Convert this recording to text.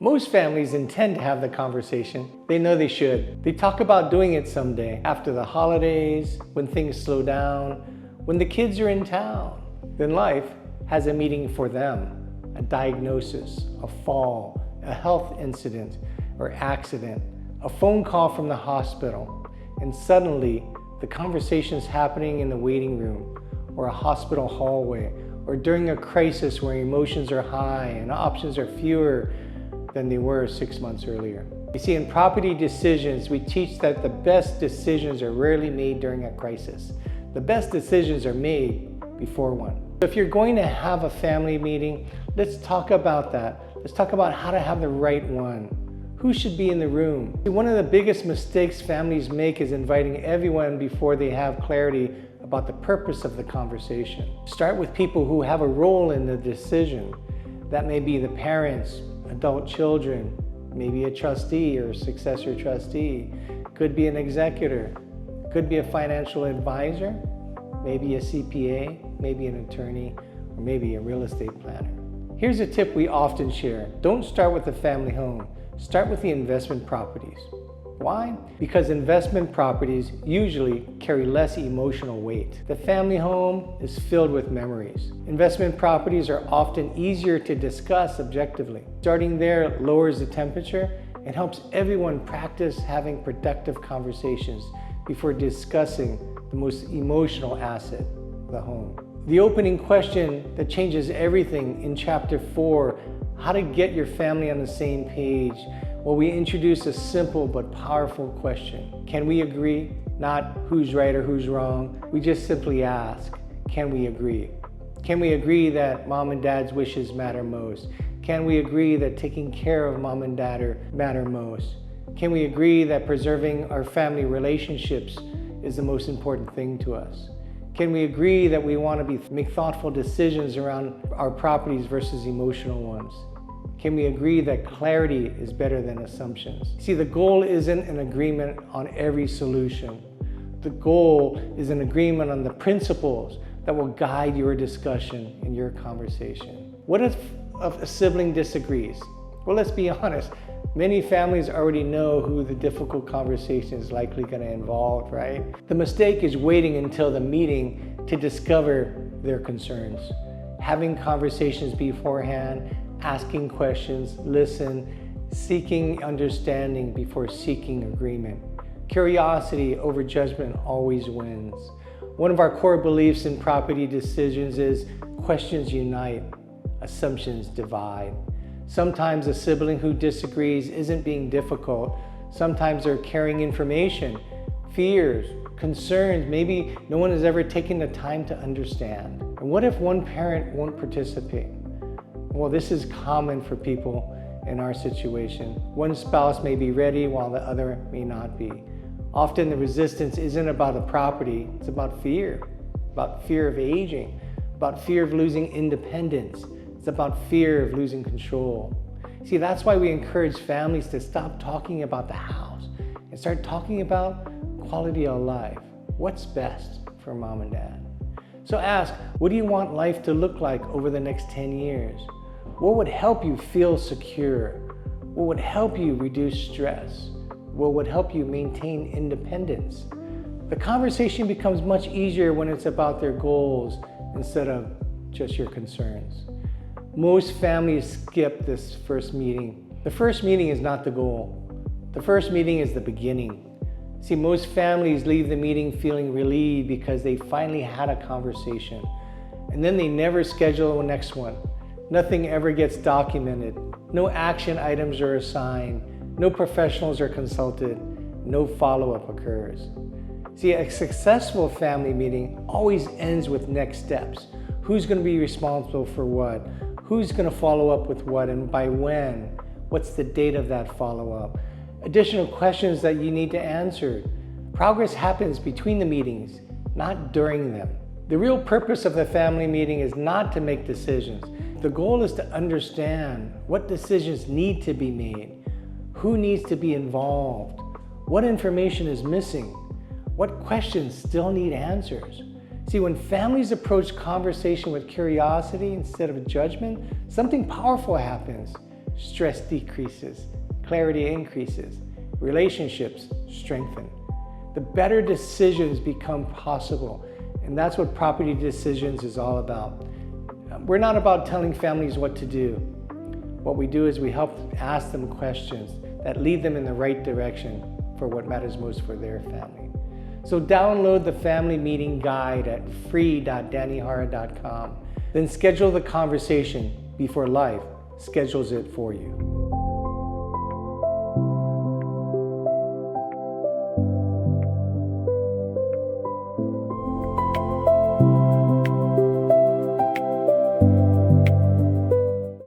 Most families intend to have the conversation. They know they should. They talk about doing it someday, after the holidays, when things slow down, when the kids are in town. Then life has a meeting for them, a diagnosis, a fall, a health incident or accident, a phone call from the hospital, and suddenly the conversation's happening in the waiting room or a hospital hallway or during a crisis where emotions are high and options are fewer than they were 6 months earlier. You see, in property decisions, we teach that the best decisions are rarely made during a crisis. The best decisions are made before one. If you're going to have a family meeting, let's talk about that. Let's talk about how to have the right one. Who should be in the room? One of the biggest mistakes families make is inviting everyone before they have clarity about the purpose of the conversation. Start with people who have a role in the decision. That may be the parents, adult children, maybe a trustee or a successor trustee, could be an executor, could be a financial advisor, maybe a CPA, maybe an attorney, or maybe a real estate planner. Here's a tip we often share. Don't start with the family home. Start with the investment properties. Why? Because investment properties usually carry less emotional weight. The family home is filled with memories. Investment properties are often easier to discuss objectively. Starting there lowers the temperature and helps everyone practice having productive conversations before discussing the most emotional asset, the home. The opening question that changes everything in Chapter 4, how to get your family on the same page. Well, we introduce a simple but powerful question. Can we agree? Not who's right or who's wrong. We just simply ask, can we agree? Can we agree that mom and dad's wishes matter most? Can we agree that taking care of mom and dad matter most? Can we agree that preserving our family relationships is the most important thing to us? Can we agree that we want to make thoughtful decisions around our properties versus emotional ones? Can we agree that clarity is better than assumptions? See, the goal isn't an agreement on every solution. The goal is an agreement on the principles that will guide your discussion and your conversation. What if a sibling disagrees? Well, let's be honest. Many families already know who the difficult conversation is likely going to involve, right? The mistake is waiting until the meeting to discover their concerns. Having conversations beforehand, asking questions, listen, seeking understanding before seeking agreement. Curiosity over judgment always wins. One of our core beliefs in property decisions is questions unite, assumptions divide. Sometimes a sibling who disagrees isn't being difficult. Sometimes they're carrying information, fears, concerns maybe no one has ever taken the time to understand. And what if one parent won't participate? Well, this is common for people in our situation. One spouse may be ready while the other may not be. Often the resistance isn't about the property, it's about fear of aging, about fear of losing independence. It's about fear of losing control. See, that's why we encourage families to stop talking about the house and start talking about quality of life. What's best for mom and dad? So ask, what do you want life to look like over the next 10 years? What would help you feel secure? What would help you reduce stress? What would help you maintain independence? The conversation becomes much easier when it's about their goals instead of just your concerns. Most families skip this first meeting. The first meeting is not the goal. The first meeting is the beginning. See, most families leave the meeting feeling relieved because they finally had a conversation, and then they never schedule the next one. Nothing ever gets documented. No action items are assigned. No professionals are consulted. No follow-up occurs. See, a successful family meeting always ends with next steps. Who's going to be responsible for what? Who's going to follow up with what and by when? What's the date of that follow-up? Additional questions that you need to answer. Progress happens between the meetings, not during them. The real purpose of the family meeting is not to make decisions. The goal is to understand what decisions need to be made, who needs to be involved, what information is missing, what questions still need answers. See, when families approach conversation with curiosity instead of judgment, something powerful happens. stress decreases, clarity increases, relationships strengthen. The better decisions become possible, and that's what Property Decisions is all about. We're not about telling families what to do. What we do is we help ask them questions that lead them in the right direction for what matters most for their family. So download the Family Meeting Guide at free.danihara.com. Then schedule the conversation before life schedules it for you.